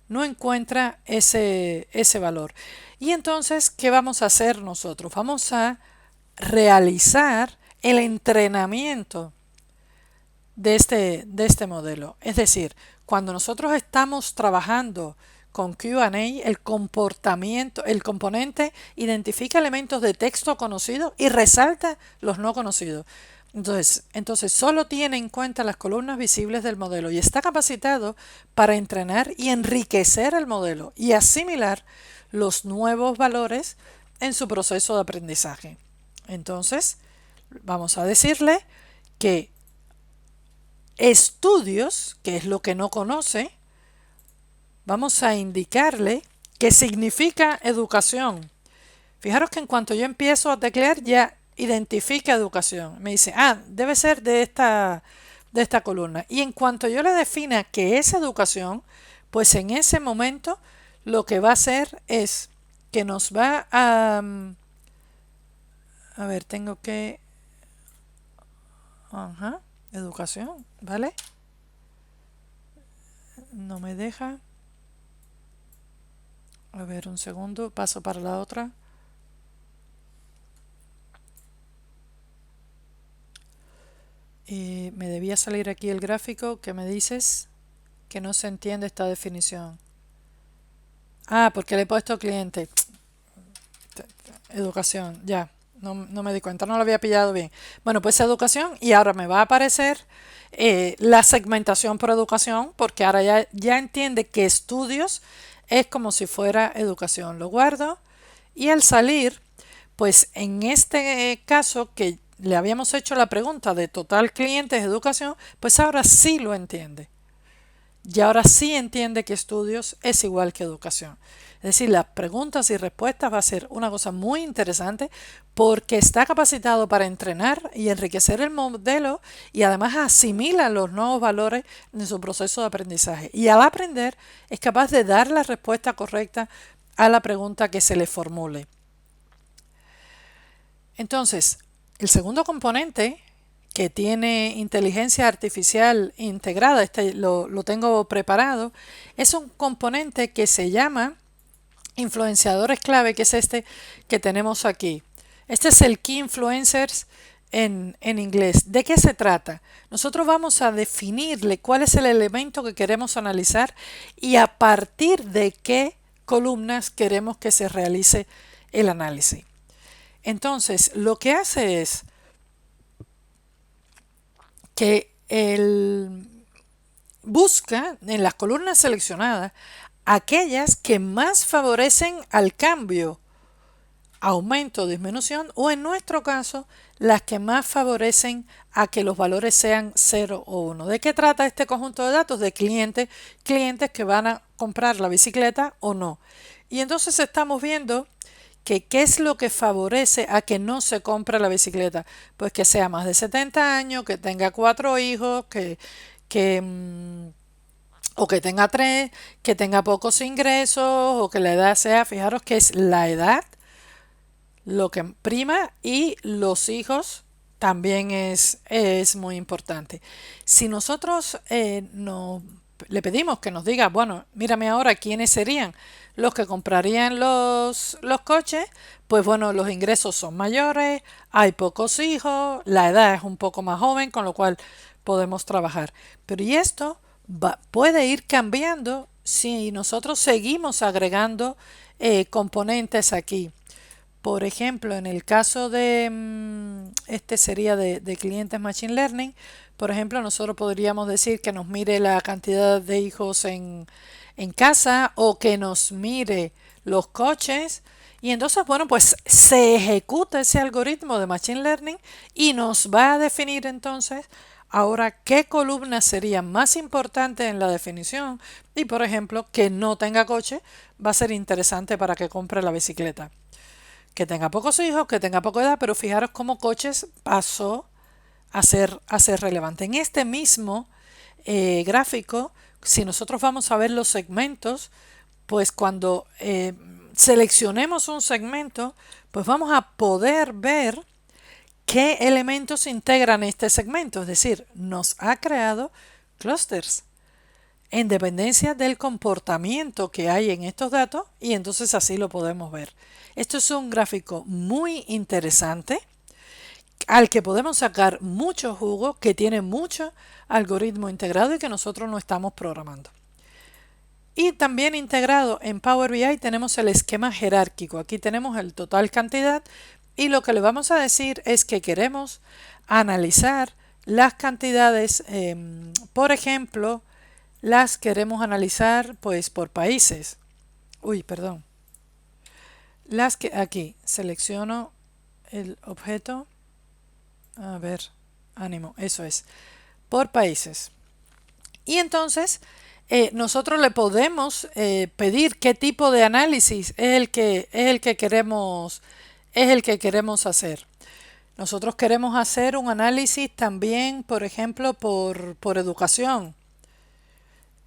No encuentra ese valor. Y entonces, ¿qué vamos a hacer nosotros? Vamos a realizar el entrenamiento de este modelo. Es decir, cuando nosotros estamos trabajando con Q&A, el componente identifica elementos de texto conocido y resalta los no conocidos. Entonces solo tiene en cuenta las columnas visibles del modelo y está capacitado para entrenar y enriquecer el modelo y asimilar los nuevos valores en su proceso de aprendizaje. Entonces, vamos a decirle que estudios, que es lo que no conoce, vamos a indicarle qué significa educación. Fijaros que en cuanto yo empiezo a teclear ya identifica educación. Me dice, debe ser de esta columna. Y en cuanto yo le defina qué es educación, pues en ese momento lo que va a hacer es que nos va a... A ver, tengo que... educación, ¿vale? No me deja. A ver, un segundo, paso para la otra. Me debía salir aquí el gráfico que me dices que no se entiende esta definición. Porque le he puesto cliente. Educación, ya. No me di cuenta, no lo había pillado bien. Bueno, pues educación y ahora me va a aparecer la segmentación por educación porque ahora ya entiende que estudios es como si fuera educación. Lo guardo y al salir, pues en este caso que le habíamos hecho la pregunta de total clientes de educación, pues ahora sí lo entiende. Y ahora sí entiende que estudios es igual que educación. Es decir, las preguntas y respuestas va a ser una cosa muy interesante porque está capacitado para entrenar y enriquecer el modelo y además asimila los nuevos valores en su proceso de aprendizaje. Y al aprender es capaz de dar la respuesta correcta a la pregunta que se le formule. Entonces, el segundo componente que tiene inteligencia artificial integrada, lo tengo preparado, es un componente que se llama influenciadores clave, que es este que tenemos aquí. Este es el Key Influencers en inglés. ¿De qué se trata? Nosotros vamos a definirle cuál es el elemento que queremos analizar y a partir de qué columnas queremos que se realice el análisis. Entonces, lo que hace es que él busca en las columnas seleccionadas aquellas que más favorecen al cambio aumento o disminución, o en nuestro caso, las que más favorecen a que los valores sean 0 o 1. ¿De qué trata este conjunto de datos? De clientes que van a comprar la bicicleta o no. Y entonces estamos viendo que qué es lo que favorece a que no se compre la bicicleta. Pues que sea más de 70 años, que tenga 4 hijos, que, o que tenga 3, que tenga pocos ingresos, o que la edad sea, fijaros que es la edad lo que prima, y los hijos también es muy importante. Si nosotros le pedimos que nos diga, bueno, mírame ahora quiénes serían los que comprarían los coches, pues bueno, los ingresos son mayores, hay pocos hijos, la edad es un poco más joven, con lo cual podemos trabajar. Pero y esto puede ir cambiando si nosotros seguimos agregando componentes aquí. Por ejemplo, en el caso de, este sería de clientes Machine Learning, por ejemplo, nosotros podríamos decir que nos mire la cantidad de hijos en casa, o que nos mire los coches. Y entonces, bueno, pues se ejecuta ese algoritmo de Machine Learning y nos va a definir entonces ahora qué columnas serían más importantes en la definición. Y por ejemplo, que no tenga coche va a ser interesante para que compre la bicicleta. Que tenga pocos hijos, que tenga poca edad, pero fijaros cómo coches pasó a ser relevante. En este mismo gráfico, si nosotros vamos a ver los segmentos, pues cuando seleccionemos un segmento, pues vamos a poder ver qué elementos integran este segmento. Es decir, nos ha creado clusters en dependencia del comportamiento que hay en estos datos, y entonces así lo podemos ver. Esto es un gráfico muy interesante al que podemos sacar mucho jugo, que tiene mucho algoritmo integrado y que nosotros no estamos programando. Y también integrado en Power BI tenemos el esquema jerárquico. Aquí tenemos el total cantidad, y lo que le vamos a decir es que queremos analizar las cantidades, por ejemplo, las queremos analizar pues por países. Uy, perdón. Las que aquí selecciono el objeto. A ver, ánimo, eso es. Por países. Y entonces nosotros le podemos pedir qué tipo de análisis es el que queremos hacer. Nosotros queremos hacer un análisis también, por ejemplo, por educación.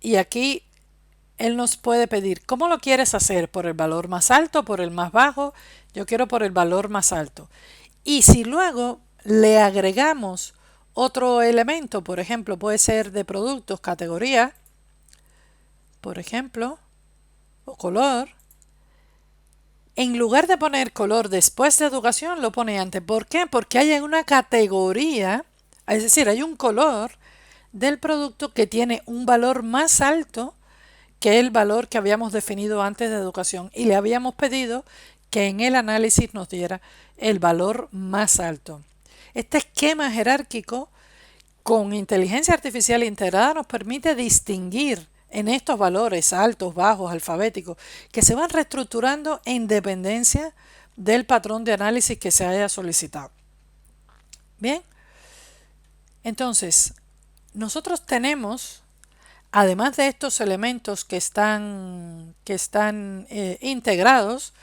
Y aquí él nos puede pedir, ¿cómo lo quieres hacer? ¿Por el valor más alto? ¿Por el más bajo? Yo quiero por el valor más alto. Y si luego le agregamos otro elemento, por ejemplo, puede ser de productos, categoría, por ejemplo, o color, en lugar de poner color después de educación, lo pone antes. ¿Por qué? Porque hay una categoría, es decir, hay un color del producto que tiene un valor más alto que el valor que habíamos definido antes de educación, y le habíamos pedido que en el análisis nos diera el valor más alto. Este esquema jerárquico con inteligencia artificial integrada nos permite distinguir en estos valores altos, bajos, alfabéticos, que se van reestructurando en dependencia del patrón de análisis que se haya solicitado. Bien, entonces nosotros tenemos, además de estos elementos que están integrados,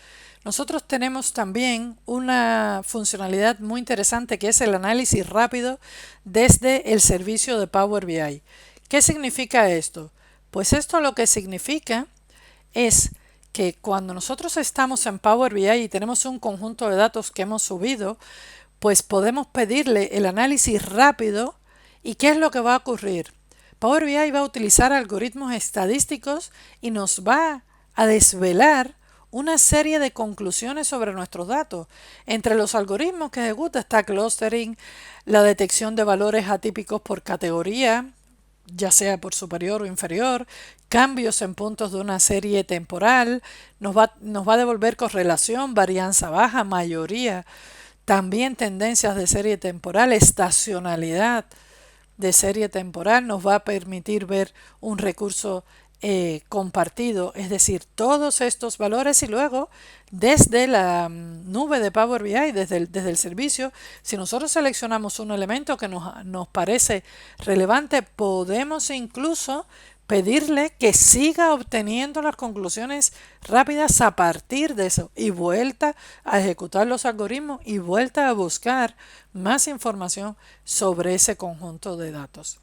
nosotros tenemos también una funcionalidad muy interesante, que es el análisis rápido desde el servicio de Power BI. ¿Qué significa esto? Pues esto lo que significa es que cuando nosotros estamos en Power BI y tenemos un conjunto de datos que hemos subido, pues podemos pedirle el análisis rápido. ¿Y qué es lo que va a ocurrir? Power BI va a utilizar algoritmos estadísticos y nos va a desvelar una serie de conclusiones sobre nuestros datos. Entre los algoritmos que ejecuta está clustering, la detección de valores atípicos por categoría, ya sea por superior o inferior, cambios en puntos de una serie temporal, nos va a devolver correlación, varianza baja, mayoría, también tendencias de serie temporal, estacionalidad de serie temporal, nos va a permitir ver un recurso compartido, es decir, todos estos valores, y luego desde la nube de Power BI, desde el servicio, si nosotros seleccionamos un elemento que nos parece relevante, podemos incluso pedirle que siga obteniendo las conclusiones rápidas a partir de eso y vuelta a ejecutar los algoritmos y vuelta a buscar más información sobre ese conjunto de datos.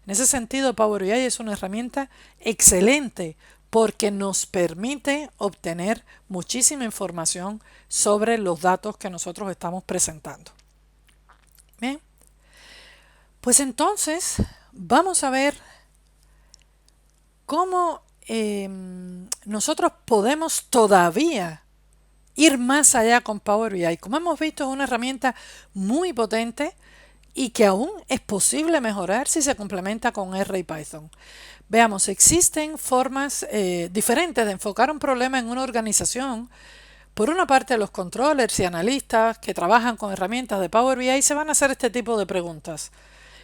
En ese sentido, Power BI es una herramienta excelente porque nos permite obtener muchísima información sobre los datos que nosotros estamos presentando. Bien, pues entonces vamos a ver cómo nosotros podemos todavía ir más allá con Power BI. Como hemos visto, es una herramienta muy potente y que aún es posible mejorar si se complementa con R y Python. Veamos, existen formas diferentes de enfocar un problema en una organización. Por una parte, los controllers y analistas que trabajan con herramientas de Power BI se van a hacer este tipo de preguntas.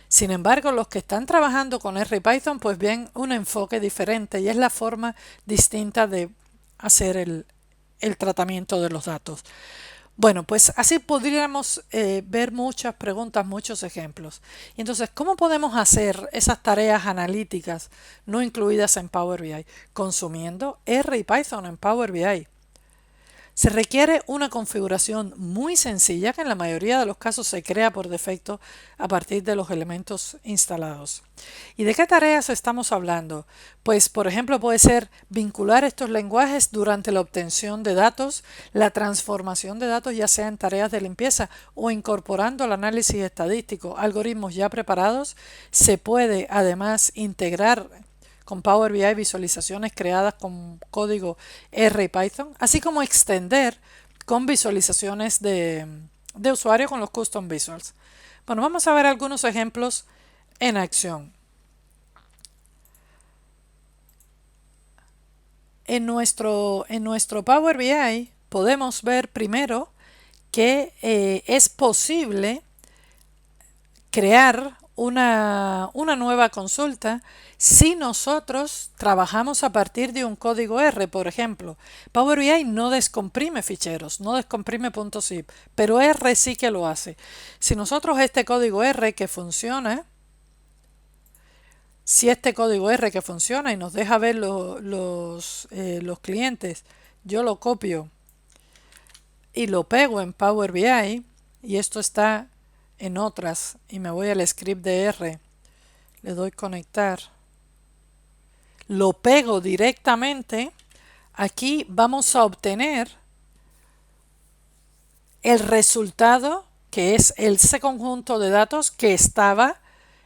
Sin embargo, los que están trabajando con R y Python, pues ven un enfoque diferente y es la forma distinta de hacer el tratamiento de los datos. Bueno, pues así podríamos ver muchas preguntas, muchos ejemplos. Y entonces, ¿cómo podemos hacer esas tareas analíticas no incluidas en Power BI? Consumiendo R y Python en Power BI. Se requiere una configuración muy sencilla que en la mayoría de los casos se crea por defecto a partir de los elementos instalados. ¿Y de qué tareas estamos hablando? Pues, por ejemplo, puede ser vincular estos lenguajes durante la obtención de datos, la transformación de datos, ya sea en tareas de limpieza o incorporando el análisis estadístico, algoritmos ya preparados. Se puede además integrar con Power BI visualizaciones creadas con código R y Python, así como extender con visualizaciones de usuario con los Custom Visuals. Bueno, vamos a ver algunos ejemplos en acción. En nuestro Power BI podemos ver primero que es posible crear una nueva consulta si nosotros trabajamos a partir de un código R. Por ejemplo, Power BI no descomprime ficheros, no descomprime .zip, pero R sí que lo hace. Si nosotros este código R que funciona, si este código R que funciona y nos deja ver los clientes, yo lo copio y lo pego en Power BI, y esto está en otras, y me voy al script de R, le doy conectar, lo pego directamente, aquí vamos a obtener el resultado que es ese conjunto de datos que estaba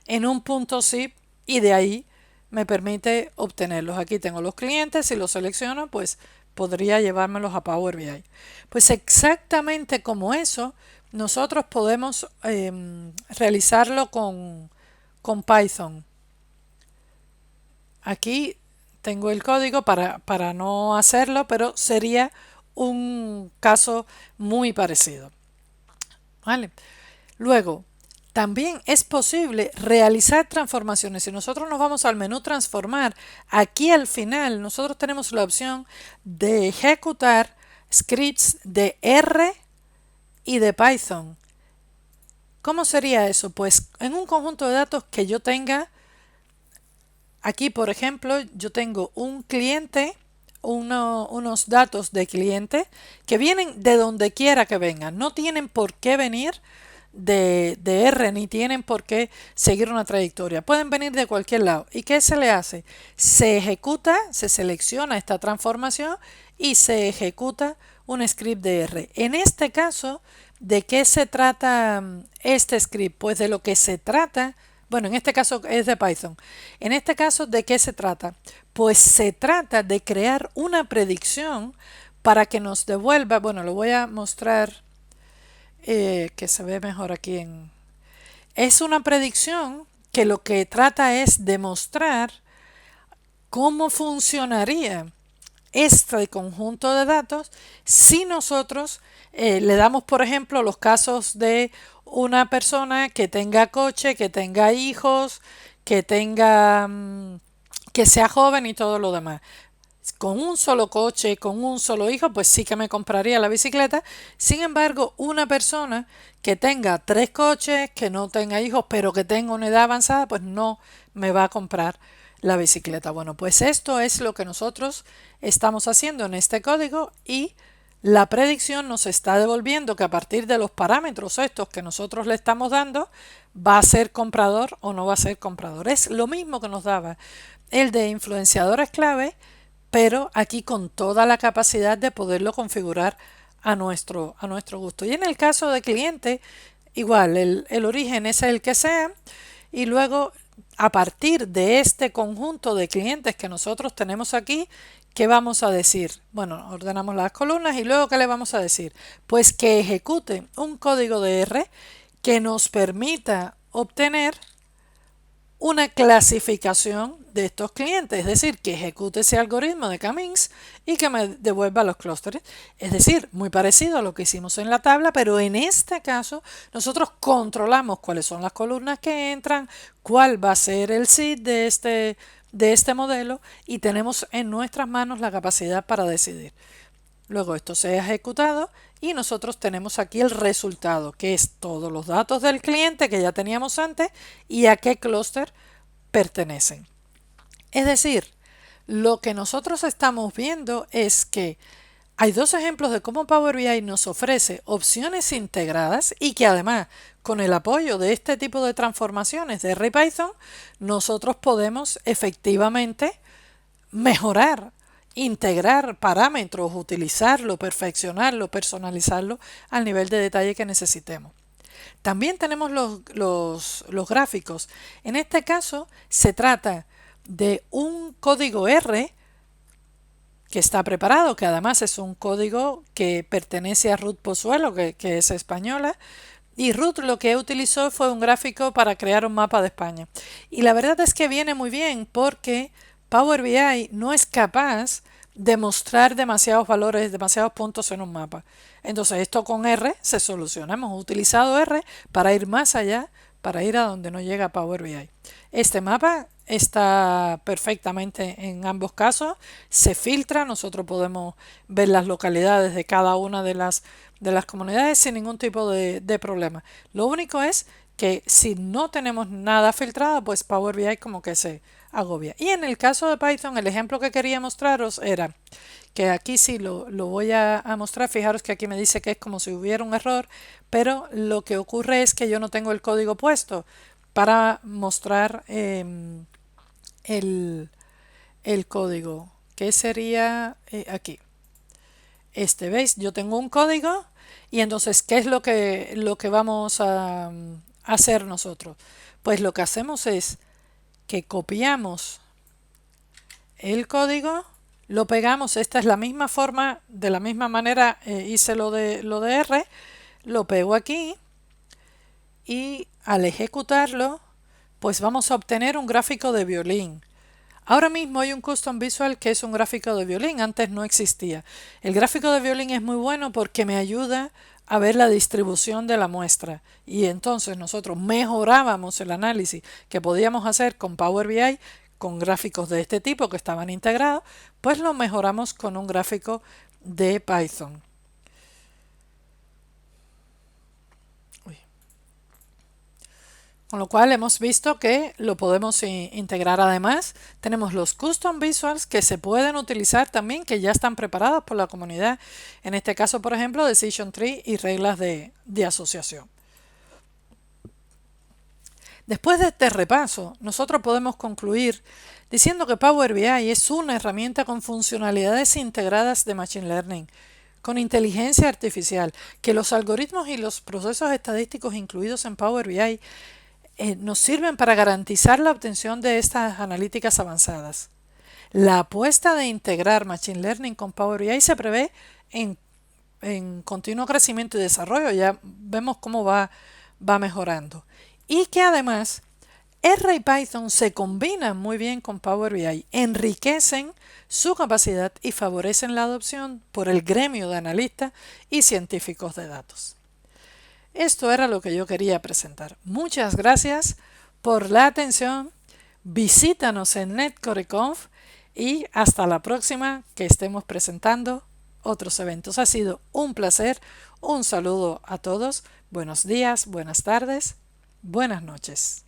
en un .zip y de ahí me permite obtenerlos. Aquí tengo los clientes, si los selecciono pues podría llevármelos a Power BI. Pues exactamente como eso nosotros podemos realizarlo con Python. Aquí tengo el código para no hacerlo, pero sería un caso muy parecido. ¿Vale? Luego, también es posible realizar transformaciones. Si nosotros nos vamos al menú transformar, aquí al final nosotros tenemos la opción de ejecutar scripts de R y de Python. ¿Cómo sería eso? Pues en un conjunto de datos que yo tenga, aquí por ejemplo, yo tengo un cliente, unos datos de cliente que vienen de donde quiera que vengan. No tienen por qué venir de R ni tienen por qué seguir una trayectoria. Pueden venir de cualquier lado. ¿Y qué se le hace? Se ejecuta, se selecciona esta transformación y se ejecuta un script de R. En este caso, ¿de qué se trata este script? Pues de lo que se trata, bueno, en este caso es de Python. En este caso, ¿de qué se trata? Pues se trata de crear una predicción para que nos devuelva, bueno, lo voy a mostrar que se ve mejor aquí es una predicción que lo que trata es demostrar cómo funcionaría este conjunto de datos si nosotros le damos, por ejemplo, los casos de una persona que tenga coche, que tenga hijos, que que sea joven y todo lo demás. Con un solo coche, con un solo hijo, pues sí que me compraría la bicicleta. Sin embargo, una persona que tenga 3 coches, que no tenga hijos, pero que tenga una edad avanzada, pues no me va a comprar la bicicleta. Bueno, pues esto es lo que nosotros estamos haciendo en este código y la predicción nos está devolviendo que a partir de los parámetros estos que nosotros le estamos dando, va a ser comprador o no va a ser comprador. Es lo mismo que nos daba el de influenciadores clave, pero aquí con toda la capacidad de poderlo configurar a nuestro gusto. Y en el caso de cliente, igual, el origen es el que sea, y luego a partir de este conjunto de clientes que nosotros tenemos aquí, ¿qué vamos a decir? Bueno, ordenamos las columnas y luego ¿qué le vamos a decir? Pues que ejecute un código de R que nos permita obtener una clasificación de estos clientes, es decir, que ejecute ese algoritmo de K-means y que me devuelva los clústeres. Es decir, muy parecido a lo que hicimos en la tabla, pero en este caso nosotros controlamos cuáles son las columnas que entran, cuál va a ser el seed de este modelo y tenemos en nuestras manos la capacidad para decidir. Luego esto se ha ejecutado y nosotros tenemos aquí el resultado, que es todos los datos del cliente que ya teníamos antes y a qué clúster pertenecen. Es decir, lo que nosotros estamos viendo es que hay 2 ejemplos de cómo Power BI nos ofrece opciones integradas y que además con el apoyo de este tipo de transformaciones de R y Python nosotros podemos efectivamente mejorar, integrar parámetros, utilizarlo, perfeccionarlo, personalizarlo al nivel de detalle que necesitemos. También tenemos los gráficos. En este caso se trata de un código R que está preparado, que además es un código que pertenece a Ruth Pozuelo, que es española, y Ruth lo que utilizó fue un gráfico para crear un mapa de España. Y la verdad es que viene muy bien porque Power BI no es capaz de mostrar demasiados valores, demasiados puntos en un mapa. Entonces esto con R se soluciona. Hemos utilizado R para ir más allá, para ir a donde no llega Power BI. Este mapa está perfectamente en ambos casos, se filtra, nosotros podemos ver las localidades de cada una de las comunidades sin ningún tipo de problema. Lo único es que si no tenemos nada filtrado, pues Power BI como que se agobia. Y en el caso de Python, el ejemplo que quería mostraros era que aquí sí lo voy a mostrar. Fijaros que aquí me dice que es como si hubiera un error, pero lo que ocurre es que yo no tengo el código puesto para mostrar el código, que sería aquí. ¿Veis? Yo tengo un código y entonces, ¿qué es lo que vamos a hacer nosotros? Pues lo que hacemos es que copiamos el código, lo pegamos, esta es la misma forma, de la misma manera hice lo de R, lo pego aquí y al ejecutarlo, pues vamos a obtener un gráfico de violín. Ahora mismo hay un custom visual que es un gráfico de violín, antes no existía. El gráfico de violín es muy bueno porque me ayuda a ver la distribución de la muestra y entonces nosotros mejorábamos el análisis que podíamos hacer con Power BI con gráficos de este tipo que estaban integrados, pues lo mejoramos con un gráfico de Python. Con lo cual hemos visto que lo podemos integrar. Además, tenemos los custom visuals que se pueden utilizar también, que ya están preparados por la comunidad. En este caso, por ejemplo, Decision Tree y reglas de asociación. Después de este repaso, nosotros podemos concluir diciendo que Power BI es una herramienta con funcionalidades integradas de Machine Learning, con inteligencia artificial, que los algoritmos y los procesos estadísticos incluidos en Power BI nos sirven para garantizar la obtención de estas analíticas avanzadas. La apuesta de integrar Machine Learning con Power BI se prevé en continuo crecimiento y desarrollo, ya vemos cómo va mejorando. Y que además R y Python se combinan muy bien con Power BI, enriquecen su capacidad y favorecen la adopción por el gremio de analistas y científicos de datos. Esto era lo que yo quería presentar. Muchas gracias por la atención. Visítanos en NetCoreConf y hasta la próxima que estemos presentando otros eventos. Ha sido un placer. Un saludo a todos. Buenos días, buenas tardes, buenas noches.